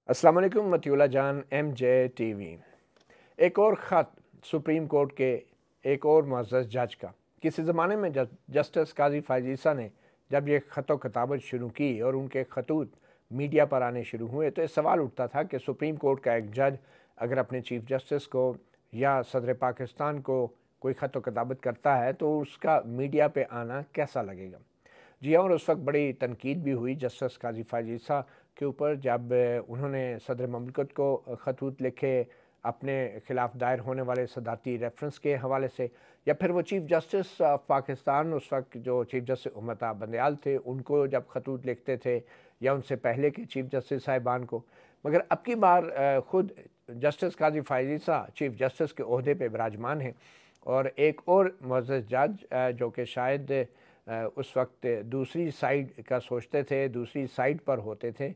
अस्सलाम वालेकुम मतियुल्लाह जान MJ TV। एक और ख़त सुप्रीम कोर्ट के एक और मुअज़्ज़ज़ जज का। किसी ज़माने में जस्टिस काजी फ़ायज़ ईसा ने जब ये ख़त किताबत शुरू की और उनके खतूत मीडिया पर आने शुरू हुए तो ये सवाल उठता था कि सुप्रीम कोर्ट का एक जज अगर अपने चीफ जस्टिस को या सदर पाकिस्तान को कोई ख़त किताबत करता है तो उसका मीडिया पे आना कैसा लगेगा। जी हाँ, और उस वक्त बड़ी तनकीद भी हुई जस्टिस काजी फ़ायज़ ईसा के ऊपर जब उन्होंने सदर ममलकत को खतूत लिखे अपने ख़िलाफ़ दायर होने वाले सदारती रेफरेंस के हवाले से, या फिर वो चीफ़ जस्टिस ऑफ पाकिस्तान उस वक्त जो चीफ़ जस्टिस उम्मत बंदयाल थे उनको जब खतूत लिखते थे, या उनसे पहले के चीफ़ जस्टिस साहिबान को। मगर अब की बार ख़ुद जस्टिस काजी फ़ायज़ ईसा चीफ़ जस्टिस के ओहदे पे विराजमान हैं और एक और मुअज़्ज़ज़ जज जो कि शायद उस वक्त दूसरी साइड का सोचते थे, दूसरी साइड पर होते थे,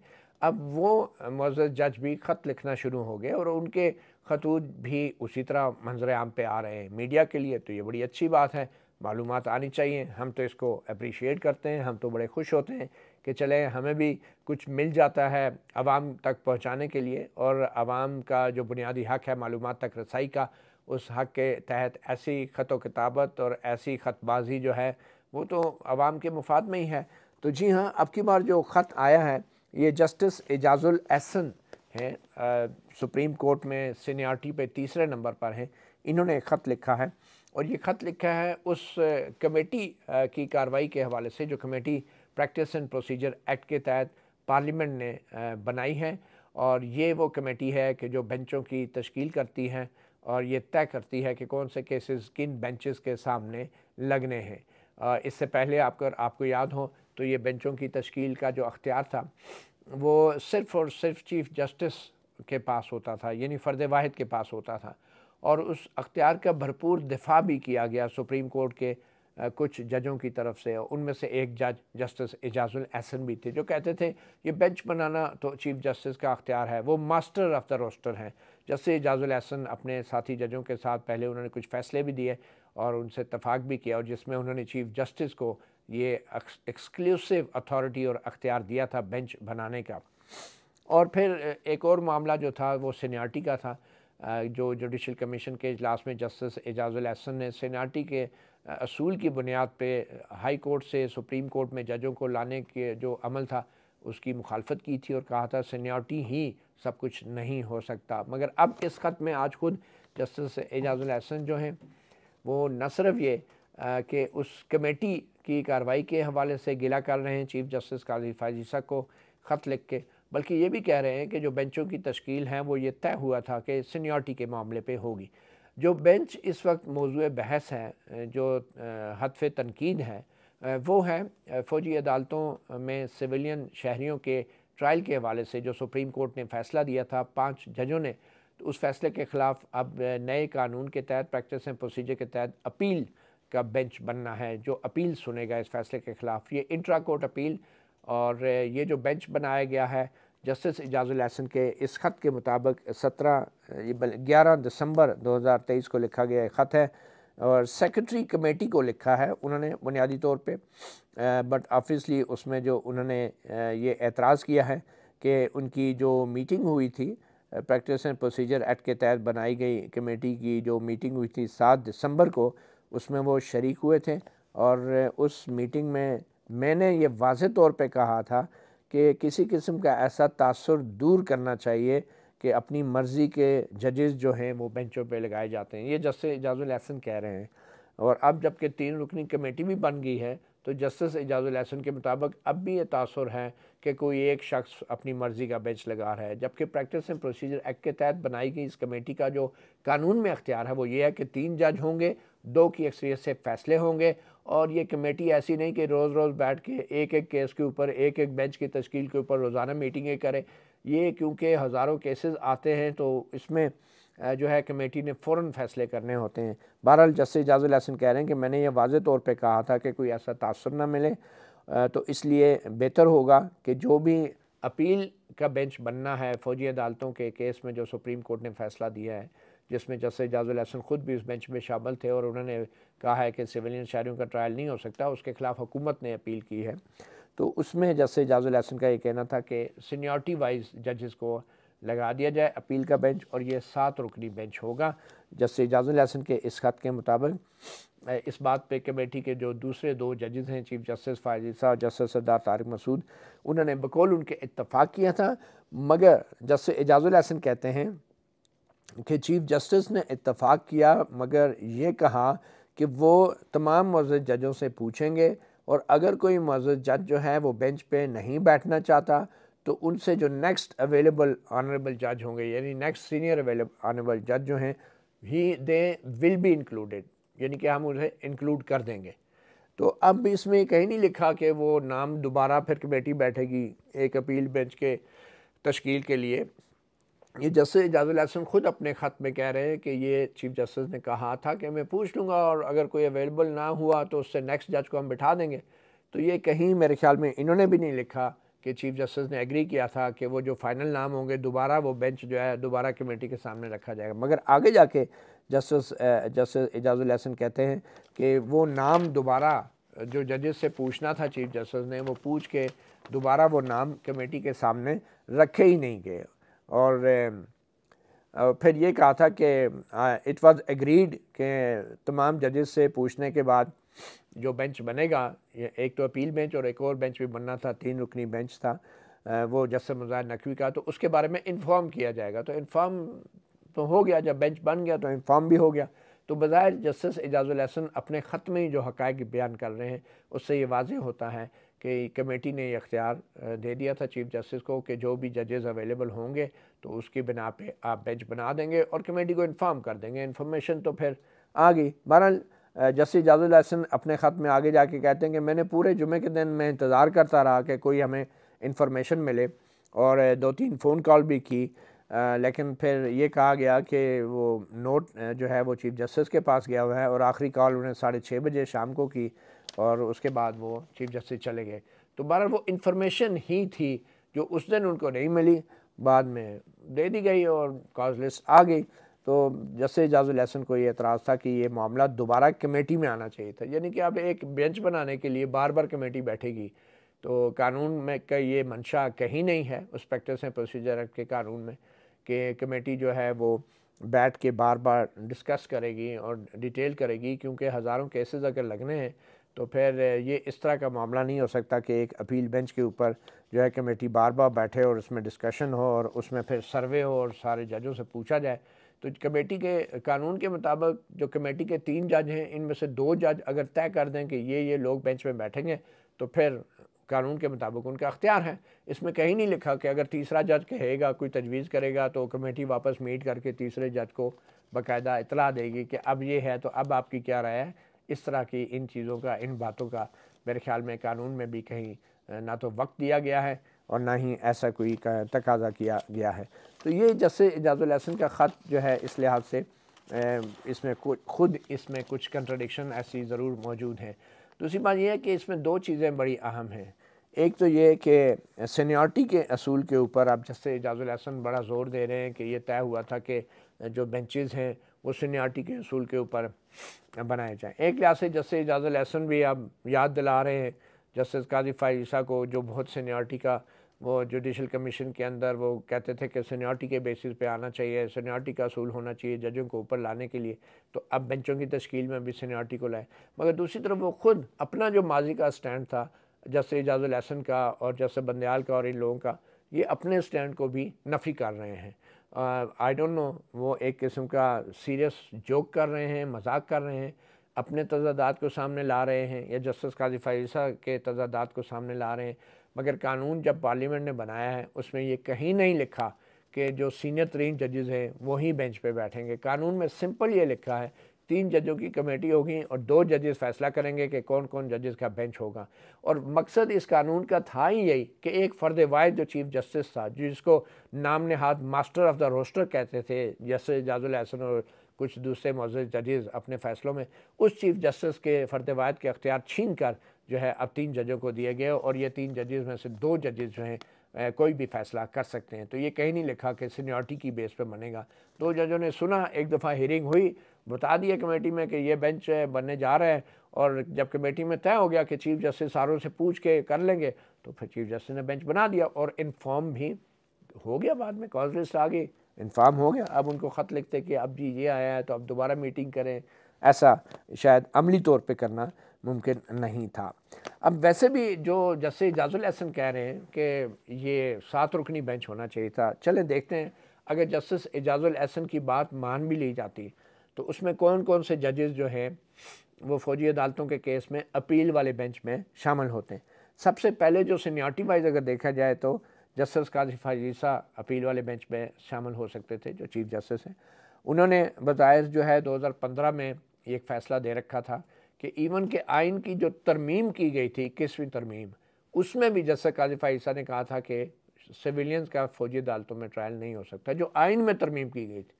अब वो मुअज़्ज़ज़ जज भी ख़त लिखना शुरू हो गए और उनके खतूत भी उसी तरह मंज़र आम पे आ रहे हैं। मीडिया के लिए तो ये बड़ी अच्छी बात है, मालूमात आनी चाहिए, हम तो इसको अप्रिशिएट करते हैं, हम तो बड़े खुश होते हैं कि चलें हमें भी कुछ मिल जाता है आवाम तक पहुँचाने के लिए, और आवाम का जो बुनियादी हक़ है मालूमात तक रसाई का, उस हक़ के तहत ऐसी ख़त किताबत और ऐसी ख़तबाज़ी जो है वो तो आवाम के मुफाद में ही है। तो जी हाँ, अब की बार जो ख़त आया है ये जस्टिस एजाज़ुल एहसन हैं, सुप्रीम कोर्ट में सीनियरिटी पे तीसरे नंबर पर हैं। इन्होंने एक ख़त लिखा है और ये ख़त लिखा है उस कमेटी की कार्रवाई के हवाले से जो committee practice and procedure act के तहत पार्लियामेंट ने बनाई है, और ये वो कमेटी है कि जो बेंचों की तश्कील करती है और ये तय करती है कि कौन से केसेस किन बेंचेस के सामने लगने हैं। इससे पहले आपको याद हो तो ये बेंचों की तश्कील का जो अख्तियार था वो सिर्फ़ और सिर्फ चीफ़ जस्टिस के पास होता था, यानी फ़र्द वाहिद के पास होता था, और उस अख्तियार का भरपूर दिफा भी किया गया सुप्रीम कोर्ट के कुछ जजों की तरफ से। उनमें से एक जज जस्टिस एजाज़ुल एहसन भी थे जो कहते थे ये बेंच बनाना तो चीफ़ जस्टिस का अख्तियार है, वो मास्टर ऑफ़ द रोस्टर हैं। जस्टिस एजाज़ुल एहसन अपने साथी जजों के साथ पहले उन्होंने कुछ फ़ैसले भी दिए और उनसे इत्तफ़ाक़ भी किया, और जिसमें उन्होंने चीफ़ जस्टिस को ये एक्सक्लूसिव अथॉरिटी और अख्तियार दिया था बेंच बनाने का। और फिर एक और मामला जो था वो सीनियरिटी का था। जो जुडिशल कमीशन के इजलास में जस्टिस एजाज़ुल एहसन ने सीनियरिटी के असूल की बुनियाद पे हाई कोर्ट से सुप्रीम कोर्ट में जजों को लाने के जो अमल था उसकी मुखालफत की थी और कहा था सीनियरिटी ही सब कुछ नहीं हो सकता। मगर अब इस ख़त में आज खुद जस्टिस एजाज़ुल एहसन जो हैं वो न सिर्फ ये कि उस कमेटी की कार्रवाई के हवाले से गिला कर रहे हैं चीफ़ जस्टिस काज़ी फ़ायज़ ईसा को ख़त लिख के, बल्कि ये भी कह रहे हैं कि जो बेंचों की तश्कील है वो ये तय हुआ था कि सीनियरिटी के मामले पे होगी। जो बेंच इस वक्त मौज़ूए बहस है, जो हतफ़ तनकीद है, वो है फ़ौजी अदालतों में सिविलियन शहरियों के ट्रायल के हवाले से जो सुप्रीम कोर्ट ने फ़ैसला दिया था 5 जजों ने। तो उस फैसले के ख़िलाफ़ अब नए कानून के तहत प्रैक्टिस एंड प्रोसीजर के तहत अपील का बेंच बनना है जो अपील सुनेगा इस फैसले के ख़िलाफ़, ये इंट्रा कोर्ट अपील। और ये जो बेंच बनाया गया है जस्टिस एजाज़ुल एहसन के इस ख़त के मुताबिक 11 दिसंबर 2023 को लिखा गया ख़त है और सेक्रेटरी कमेटी को लिखा है उन्होंने बुनियादी तौर पे, बट ऑब्वियसली उसमें जो उन्होंने ये एतराज़ किया है कि उनकी जो मीटिंग हुई थी प्रैक्टिस एंड प्रोसीजर एक्ट के तहत बनाई गई कमेटी की जो मीटिंग हुई थी 7 दिसंबर को, उसमें वो शरीक हुए थे। और उस मीटिंग में मैंने ये वाज़े तौर पे कहा था कि किसी किस्म का ऐसा तासुर दूर करना चाहिए कि अपनी मर्ज़ी के जजेस जो हैं वो बेंचों पे लगाए जाते हैं। ये जस्टिस एजाज़ुल एहसन कह रहे हैं। और अब जबकि 3 रुकनी कमेटी भी बन गई है तो जस्टिस एजाज़ुल एहसन के मुताबिक अब भी ये तासुर है कि कोई एक शख्स अपनी मर्ज़ी का बेंच लगा रहा है, जबकि प्रैक्टिस एंड प्रोसीजर एक्ट के तहत बनाई गई इस कमेटी का जो कानून में अख्तियार है वो ये है कि 3 जज होंगे, 2 की अक्सरियत से फ़ैसले होंगे, और ये कमेटी ऐसी नहीं कि रोज़ रोज़ बैठ के एक एक केस के ऊपर एक एक बेंच की तश्कील के ऊपर रोज़ाना मीटिंगें करे। ये क्योंकि हज़ारों केसेस आते हैं तो इसमें जो है कमेटी ने फ़ौरन फ़ैसले करने होते हैं। बहरहाल जस्टिस एजाज़ुल एहसन कह रहे हैं कि मैंने ये वाज़े तौर पे कहा था कि कोई ऐसा तासुर ना मिले, तो इसलिए बेहतर होगा कि जो भी अपील का बेंच बनना है फ़ौजी अदालतों के केस में जो सुप्रीम कोर्ट ने फ़ैसला दिया है, जिसमें जस्टिस एजाज़ुल एहसन ख़ुद भी उस बेंच में शामिल थे और उन्होंने कहा है कि सिविलियन शहरियों का ट्रायल नहीं हो सकता, उसके ख़िलाफ़ हुकूमत ने अपील की है। तो उसमें जस्टिस एजाज़ुल एहसन का ये कहना था कि सीनियरिटी वाइज जजेस को लगा दिया जाए अपील का बेंच, और ये 7 रुकनी बेंच होगा। जस्टिस इजाज़ुल हसन के इस खत के मुताबिक इस बात पे कमेटी के जो दूसरे 2 जजेस हैं, चीफ जस्टिस फ़ाइज़ ईसा और जस्टिस सरदार तारिक मसूद, उन्होंने बकौल उनके इत्तफ़ाक़ किया था। मगर जस्टिस इजाज़ुल हसन कहते हैं कि चीफ जस्टिस ने इत्तफ़ाक़ किया, मगर ये कहा कि वो तमाम मुअज़्ज़ज़ जजों से पूछेंगे, और अगर कोई मुअज़्ज़ज़ जज जो है वो बेंच पे नहीं बैठना चाहता तो उनसे जो नेक्स्ट अवेलेबल ऑनरेबल जज होंगे, यानी नेक्स्ट सीनियर अवेलेबल ऑनरेबल जज जो हैं, ही दे विल बी इंक्लूडेड, यानी कि हम उन्हें इंक्लूड कर देंगे। तो अब इसमें कहीं नहीं लिखा कि वो नाम दोबारा फिर कमेटी बैठेगी एक अपील बेंच के तश्कील के लिए। ये जस्टिस इजाज़ुल हसन ख़ुद अपने ख़त में कह रहे हैं कि ये चीफ जस्टिस ने कहा था कि मैं पूछ लूँगा, और अगर कोई अवेलेबल ना हुआ तो उससे नेक्स्ट जज को हम बिठा देंगे। तो ये कहीं मेरे ख्याल में इन्होंने भी नहीं लिखा कि चीफ जस्टिस ने एग्री किया था कि वो जो फाइनल नाम होंगे दोबारा वो बेंच जो है दोबारा कमेटी के सामने रखा जाएगा। मगर आगे जाके जस्टिस इजाज़ुल हसन कहते हैं कि वो नाम दोबारा जो जजेस से पूछना था चीफ जस्टिस ने, वो पूछ के दोबारा वो नाम कमेटी के सामने रखे ही नहीं गए। और फिर ये कहा था कि इट वाज एग्रीड कि तमाम जजेस से पूछने के बाद जो बेंच बनेगा, एक तो अपील बेंच और एक और बेंच भी बनना था, 3 रुकनी बेंच था, वो जस्टिस मुजाहिद नकवी का, तो उसके बारे में इन्फॉर्म किया जाएगा। तो इन्फॉर्म तो हो गया, जब बेंच बन गया तो इन्फॉर्म भी हो गया। तो बज़ाहिर जस्टिस इजाज़ुल हसन अपने ख़त में ही जो हक़ाइक़ बयान कर रहे हैं उससे ये वाज़ेह होता है कि कमेटी ने ये इख्तियार दे दिया था चीफ जस्टिस को कि जो भी जजेस अवेलेबल होंगे तो उसकी बिना पे आप बेंच बना देंगे और कमेटी को इन्फॉर्म कर देंगे। इन्फॉर्मेशन तो फिर आ गई। बहरहाल जस्टिस इजाज़ुल हसन अपने ख़त में आगे जाके कहते हैं कि मैंने पूरे जुमे के दिन में इंतज़ार करता रहा कि कोई हमें इन्फॉर्मेशन मिले, और 2-3 फ़ोन कॉल भी की, लेकिन फिर ये कहा गया कि वो नोट जो है वो चीफ जस्टिस के पास गया हुआ है, और आखिरी कॉल उन्हें 6:30 बजे शाम को की, और उसके बाद वो चीफ जस्टिस चले गए। तो बहरहाल वो इन्फॉर्मेशन ही थी जो उस दिन उनको नहीं मिली, बाद में दे दी गई और कॉज लिस्ट आ गई। तो जस्टिस इजाज़ुल हसन को ये एतराज़ था कि ये मामला दोबारा कमेटी में आना चाहिए था, यानी कि अब एक बेंच बनाने के लिए बार बार कमेटी बैठेगी, तो कानून में का ये मंशा कहीं नहीं है उस प्रैक्टिस एंड प्रोसीजर एक्ट के कानून में कि कमेटी जो है वो बैठ के बार बार डिस्कस करेगी और डिटेल करेगी, क्योंकि हज़ारों केसेस अगर लगने हैं तो फिर ये इस तरह का मामला नहीं हो सकता कि एक अपील बेंच के ऊपर जो है कमेटी बार बार बैठे और उसमें डिस्कशन हो और उसमें फिर सर्वे हो और सारे जजों से पूछा जाए। तो कमेटी के कानून के मुताबिक जो कमेटी के 3 जज हैं, इनमें से 2 जज अगर तय कर दें कि ये लोग बेंच में बैठेंगे तो फिर कानून के मुताबिक उनका अख्तियार है। इसमें कहीं नहीं लिखा कि अगर तीसरा जज कहेगा, कोई तजवीज़ करेगा तो कमेटी वापस मीट करके तीसरे जज को बाकायदा इतला देगी कि अब ये है तो अब आपकी क्या राय है। इस तरह की इन चीज़ों का, इन बातों का मेरे ख्याल में कानून में भी कहीं ना तो वक्त दिया गया है और ना ही ऐसा कोई तकाजा किया गया है। तो ये जस्टिस इजाज़ुल हसन का ख़त जो है इस लिहाज से इसमें खुद इसमें कुछ कंट्रडिक्शन ऐसी ज़रूर मौजूद हैं। दूसरी बात यह है कि इसमें 2 चीज़ें बड़ी अहम हैं। एक तो ये कि सीनियरिटी के असूल के ऊपर अब जस्टिस इजाज़ुल हसन बड़ा ज़ोर दे रहे हैं कि ये तय हुआ था कि जो बेंचेस हैं वो सीनियरिटी के असूल के ऊपर बनाए जाएँ। एक लिहाज से जस्टिस इजाज़ुल हसन भी अब याद दिला रहे हैं जस्टिस काज़ी फ़ाइज़ ईसा को, जो बहुत सीनियरिटी का वो जुडिशल कमीशन के अंदर वो कहते थे कि सीनियरिटी के बेसिस पे आना चाहिए, सीनियरिटी का असूल होना चाहिए जजों को ऊपर लाने के लिए, तो अब बेंचों की तश्कील में भी सीनियरिटी को लाए। मगर दूसरी तरफ वो खुद अपना जो माजी का स्टैंड था जस्टिस इजाज़ुल हसन का और जस्टिस बंदयाल का और इन लोगों का, ये अपने स्टैंड को भी नफ़ी कर रहे हैं। आई डोंट नो, वो एक किस्म का सीरियस जोक कर रहे हैं, मजाक कर रहे हैं, अपने तज़ादात को सामने ला रहे हैं, या जस्टिस काज़ी फ़ाइज़ ईसा के तज़ादात को सामने ला रहे हैं। मगर कानून जब पार्लियामेंट ने बनाया है उसमें ये कहीं नहीं लिखा कि जो सीनियर तरीन जजेस हैं वही बेंच पे बैठेंगे। कानून में सिंपल ये लिखा है 3 जजों की कमेटी होगी और 2 जजेस फैसला करेंगे कि कौन कौन जजेस का बेंच होगा। और मकसद इस कानून का था ही यही कि एक फ़र्द वाहिद जो चीफ जस्टिस था, जिसको नाम नहाद मास्टर ऑफ द रोस्टर कहते थे जस्टिस इजाज़ुल हसन और कुछ दूसरे मुअज़्ज़ज़ जजेस अपने फ़ैसलों में, उस चीफ जस्टिस के फ़र्द वाहिद के अख्तियार छीन कर जो है अब 3 जजों को दिए गए, और ये 3 जजेस में से 2 जजेस जो हैं कोई भी फ़ैसला कर सकते हैं। तो ये कहीं नहीं लिखा कि सीनियरिटी की बेस पे बनेगा। 2 जजों ने सुना, एक दफ़ा हियरिंग हुई, बता दिया कमेटी में कि ये बेंच बनने जा रहा है, और जब कमेटी में तय हो गया कि चीफ जस्टिस सारों से पूछ के कर लेंगे, तो फिर चीफ जस्टिस ने बेंच बना दिया और इन्फॉर्म भी हो गया, बाद में कॉज लिस्ट आ गई, इन्फॉर्म हो गया, अब उनको ख़त लिखते कि अब जी ये आया है तो अब दोबारा मीटिंग करें, ऐसा शायद अमली तौर पे करना मुमकिन नहीं था। अब वैसे भी जो जस्टिस एजाजुल एहसन कह रहे हैं कि ये 7 रुकनी बेंच होना चाहिए था, चलें देखते हैं अगर जस्टिस एजाजुल एहसन की बात मान भी ली जाती तो उसमें कौन कौन से जजेस जो हैं वो फ़ौजी अदालतों के केस में अपील वाले बेंच में शामिल होते हैं। सबसे पहले जो सीनियरिटी वाइज अगर देखा जाए तो जस्टिस काजी फायज़ ईसा अपील वाले बेंच में शामिल हो सकते थे, जो चीफ जस्टिस हैं। उन्होंने बज़ाहिर जो है 2015 में एक फ़ैसला दे रखा था कि इवन के आइन की जो तरमीम की गई थी, 21वीं तरमीम, उसमें भी जस्टिस काजी फायज़ ईसा ने कहा था कि सिविलियंस का फ़ौजी अदालतों में ट्रायल नहीं हो सकता, जो आइन में तरमीम की गई थी।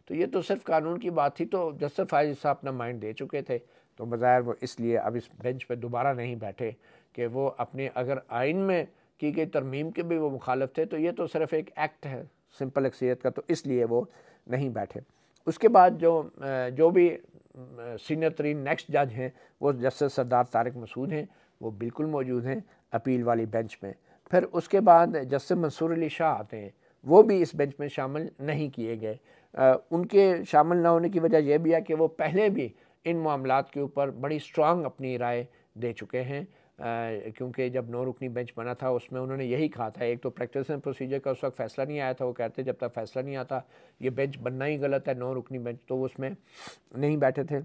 तो ये तो सिर्फ कानून की बात थी, तो जस्टिस फायज़ ईसा अपना माइंड दे चुके थे, तो बज़ाहिर वो इसलिए अब इस बेंच पे दोबारा नहीं बैठे कि वो अपने अगर आइन में की गई तरमीम के भी वो मुखालिफ थे, तो ये तो सिर्फ एक एक्ट है सिंपल अक्सरियत का, तो इसलिए वो नहीं बैठे। उसके बाद जो भी सीनियर तरीन नेक्स्ट जज हैं वो जस्टिस सरदार तारिक मसूद हैं, वो बिल्कुल मौजूद हैं अपील वाली बेंच में। फिर उसके बाद जस्टिस मंसूर अली शाह आते हैं, वो भी इस बेंच में शामिल नहीं किए गए। उनके शामिल ना होने की वजह यह भी है कि वो पहले भी इन मामलात के ऊपर बड़ी स्ट्रांग अपनी राय दे चुके हैं, क्योंकि जब 9 रुकनी बेंच बना था उसमें उन्होंने यही कहा था, एक तो प्रैक्टिस एंड प्रोसीजर का उस वक्त फ़ैसला नहीं आया था, वो कहते जब तक फ़ैसला नहीं आता ये बेंच बनना ही गलत है, 9 रुकनी बेंच, तो वो उसमें नहीं बैठे थे।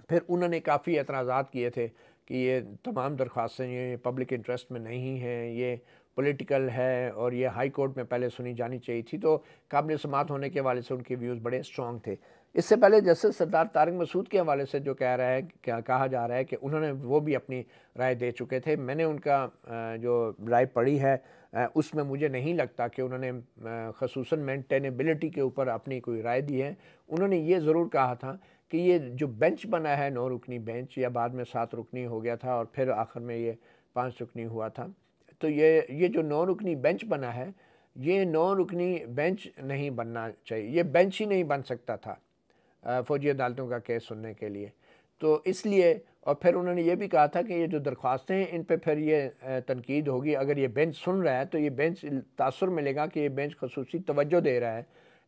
फिर उन्होंने काफ़ी एतराज़ात किए थे कि ये तमाम दरख्वास्तें ये पब्लिक इंटरेस्ट में नहीं हैं, ये पॉलिटिकल है और ये हाई कोर्ट में पहले सुनी जानी चाहिए थी, तो काबिल समात होने के हवाले से उनके व्यूज़ बड़े स्ट्रॉन्ग थे। इससे पहले जस्टिस सरदार तारिक मसूद के हवाले से जो कह रहा है, क्या कहा जा रहा है कि उन्होंने वो भी अपनी राय दे चुके थे। मैंने उनका जो राय पढ़ी है उसमें मुझे नहीं लगता कि उन्होंने खसूसन मेंटेनेबिलिटी के ऊपर अपनी कोई राय दी है। उन्होंने ये ज़रूर कहा था कि ये जो बेंच बना है 9 रुकनी बेंच, या बाद में 7 रुकनी हो गया था और फिर आखिर में ये 5 रुकनी हुआ था, तो ये जो 9 रुकनी बेंच बना है, ये 9 रुकनी बेंच नहीं बनना चाहिए, ये बेंच ही नहीं बन सकता था फ़ौजी अदालतों का केस सुनने के लिए। तो इसलिए, और फिर उन्होंने ये भी कहा था कि ये जो दरख्वास्तें हैं इन पे फिर ये तनकीद होगी, अगर ये बेंच सुन रहा है तो ये बेंच तासुर मिलेगा कि ये बेंच खसूसी तवज्जो दे रहा है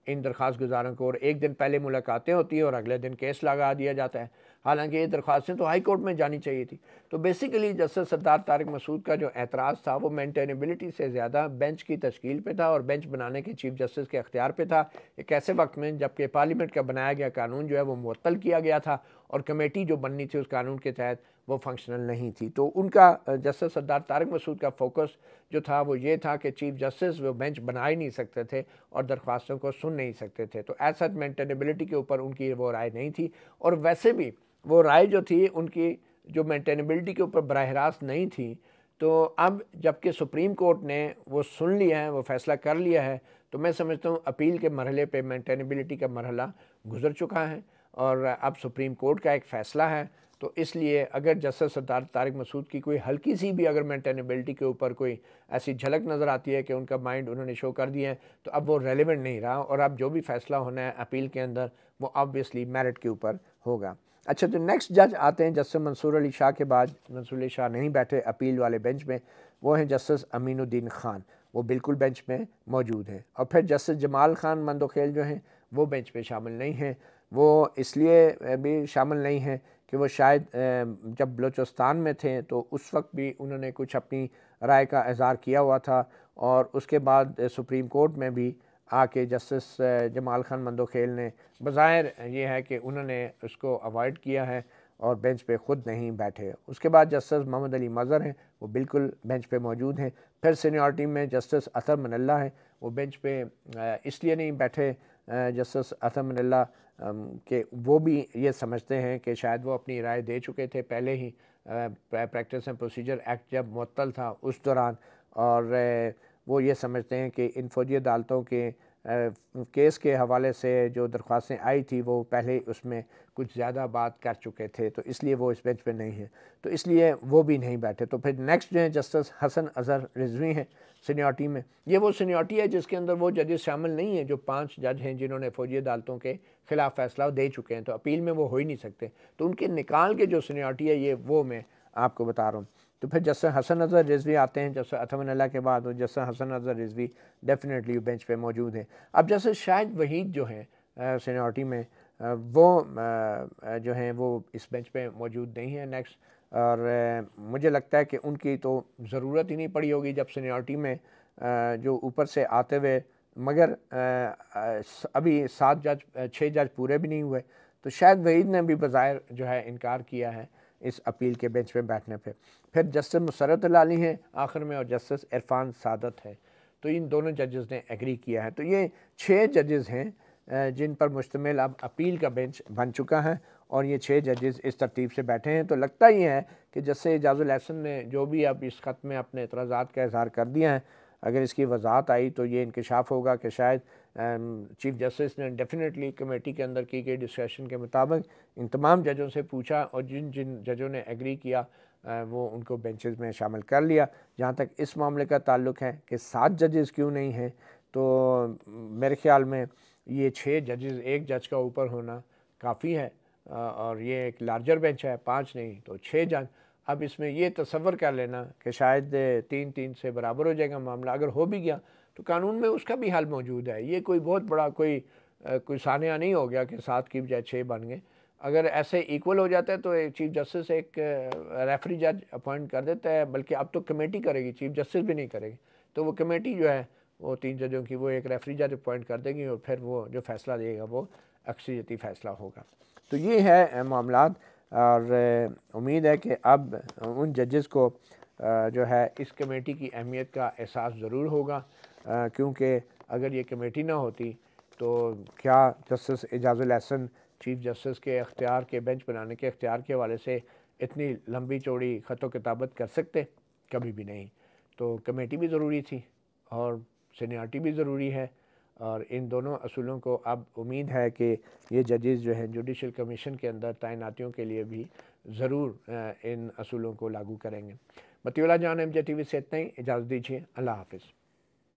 इन दरख्वास्त गुजारों को, और एक दिन पहले मुलाकातें होती हैं और अगले दिन केस लगा दिया जाता है, हालांकि ये दरख्वास्तें तो हाई कोर्ट में जानी चाहिए थी। तो बेसिकली जस्टिस सरदार तारिक मसूद का जो एतराज़ था वो मेंटेनेबिलिटी से ज़्यादा बेंच की तश्कील पे था और बेंच बनाने के चीफ जस्टिस के अख्तियार पे था। एक ऐसे वक्त में जबकि पार्लियामेंट का बनाया गया कानून जो है वो मुअत्तल किया गया था और कमेटी जो बननी थी उस कानून के तहत वो फंक्शनल नहीं थी। तो उनका जस्टिस सरदार तारिक मसूद का फोकस जो था वो ये था कि चीफ जस्टिस वो बेंच बना ही नहीं सकते थे और दरख्वास्तों को सुन नहीं सकते थे, तो ऐसा मेंटेनेबिलिटी के ऊपर उनकी वो राय नहीं थी। और वैसे भी वो राय जो थी उनकी जो मेंटेनेबिलिटी के ऊपर बराह रास्त नहीं थी, तो अब जबकि सुप्रीम कोर्ट ने वो सुन लिया है, वो फैसला कर लिया है, तो मैं समझता हूँ अपील के मरहले पे मेंटेनेबिलिटी का मरहला गुजर चुका है और अब सुप्रीम कोर्ट का एक फ़ैसला है। तो इसलिए अगर जस्टिस सरदार तारिक मसूद की कोई हल्की सी भी अगर मेंटेनेबिलिटी के ऊपर कोई ऐसी झलक नज़र आती है कि उनका माइंड उन्होंने शो कर दिया है, तो अब वो रेलेवेंट नहीं रहा और अब जो भी फ़ैसला होना है अपील के अंदर वो ऑब्वियसली मेरिट के ऊपर होगा। अच्छा, तो नेक्स्ट जज आते हैं जस्टिस मंसूर अली शाह के बाद। मंसूर अली शाह नहीं बैठे अपील वाले बेंच में, वो हैं जस्टिस अमीनुद्दीन ख़ान, वो बिल्कुल बेंच में मौजूद हैं। और फिर जस्टिस जमाल ख़ान मंदोखेल जो हैं वो बेंच पे शामिल नहीं हैं। वो इसलिए भी शामिल नहीं हैं कि वो शायद जब बलूचिस्तान में थे तो उस वक्त भी उन्होंने कुछ अपनी राय का इज़हार किया हुआ था और उसके बाद सुप्रीम कोर्ट में भी आके जस्टिस जमाल ख़ान मंदोखेल ने बज़ाहिर ये है कि उन्होंने उसको अवॉइड किया है और बेंच पे ख़ुद नहीं बैठे। उसके बाद जस्टिस मोहम्मद अली मज़हर हैं, वो बिल्कुल बेंच पे मौजूद हैं। फिर सीनियरिटी में जस्टिस अतर मनल्ला हैं, वो बेंच पे इसलिए नहीं बैठे जस्टिस अतर मनल्ला कि वो भी ये समझते हैं कि शायद वो अपनी राय दे चुके थे पहले ही प्रैक्टिस एंड प्रोसीजर एक्ट जब मुअत्तल था उस दौरान, और वो ये समझते हैं कि इन फ़ौजी अदालतों के केस के हवाले से जो दरख्वास्तें आई थी वो पहले उसमें कुछ ज़्यादा बात कर चुके थे, तो इसलिए वो इस बेंच पे नहीं है, तो इसलिए वो भी नहीं बैठे। तो फिर नेक्स्ट जो है जस्टिस हसन अज़हर रिजवी हैं सीनियरिटी में। ये वो सीनियरिटी है जिसके अंदर वो जजेस शामिल नहीं हैं जो 5 जज हैं जिन्होंने फ़ौजी अदालतों के ख़िलाफ़ फ़ैसला दे चुके हैं, तो अपील में वो हो ही नहीं सकते, तो उनके निकाल के जो सीनियरिटी है ये वो मैं आपको बता रहा हूँ। तो फिर जस्टिस हसन अज़हर रिजवी आते हैं जस्टिस अथमन के बाद, और justice Hasan Azhar Rizvi definitely bench पे मौजूद हैं। अब जस्टिस शाहिद वहीद जो हैं सीनियरिटी में वो जो हैं वो इस बेंच पे मौजूद नहीं है नेक्स्ट, और मुझे लगता है कि उनकी तो ज़रूरत ही नहीं पड़ी होगी जब सीनियरिटी में जो ऊपर से आते हुए, मगर अभी 6 जज पूरे भी नहीं हुए, तो शायद वहीद ने भी बज़ाहिर जो है इनकार किया है इस अपील के बेंच पे बैठने पे। फिर जस्टिस मुसर्रत अली हैं आखिर में, और जस्टिस इरफान सादत है। तो इन दोनों जजेस ने एग्री किया है। तो ये 6 जजेस हैं जिन पर मुश्तमिल अब अपील का बेंच बन चुका है, और ये 6 जजेस इस तरतीब से बैठे हैं। तो लगता ही है कि जस्टिस एजाजुल एहसन ने जो भी अब इस ख़त में अपने एतराज़ात का इज़हार कर दिया है, अगर इसकी वजाहत आई तो ये इंकशाफ होगा कि शायद चीफ जस्टिस ने डेफिनेटली कमेटी के अंदर की गई डिस्कशन के मुताबिक इन तमाम जजों से पूछा, और जिन जिन जजों ने एग्री किया वो उनको बेंचेस में शामिल कर लिया। जहाँ तक इस मामले का ताल्लुक़ है कि 7 जजेस क्यों नहीं हैं, तो मेरे ख़्याल में ये 6 जजेस, एक जज का ऊपर होना काफ़ी है, और ये एक लार्जर बेंच है, 5 नहीं तो 6 जज। अब इसमें ये तसव्वुर कर लेना कि शायद 3-3 से बराबर हो जाएगा मामला, अगर हो भी गया तो कानून में उसका भी हल मौजूद है। ये कोई बहुत बड़ा कोई सानिया नहीं हो गया कि 7 की बजाय 6 बन गए। अगर ऐसे इक्वल हो जाता है तो एक चीफ जस्टिस एक रेफरी जज अपॉइंट कर देता है, बल्कि अब तो कमेटी करेगी, चीफ जस्टिस भी नहीं करेगी। तो वो कमेटी जो है वो 3 जजों की, वो एक रेफरी जज अपॉइंट कर देगी, और फिर वो जो फैसला देगा वो अक्सरियती फ़ैसला होगा। तो ये है मामलात, और उम्मीद है कि अब उन जजेस को जो है इस कमेटी की अहमियत का एहसास ज़रूर होगा, क्योंकि अगर ये कमेटी ना होती तो क्या justice Ejazul Ehsan chief justice के अख्तियार के बेंच बनाने के अख्तियार के हवाले से इतनी लंबी चौड़ी ख़त किताबत कर सकते? कभी भी नहीं। तो कमेटी भी ज़रूरी थी और सीनियरिटी भी ज़रूरी है, और इन दोनों असूलों को अब उम्मीद है कि ये जजेस जो हैं जुडिशल कमीशन के अंदर तैनातियों के लिए भी ज़रूर इन असूलों को लागू करेंगे। मतीउल्लाह जान, MJ TV से इतना ही। इजाज़त दीजिए। अल्लाह हाफ़िज़।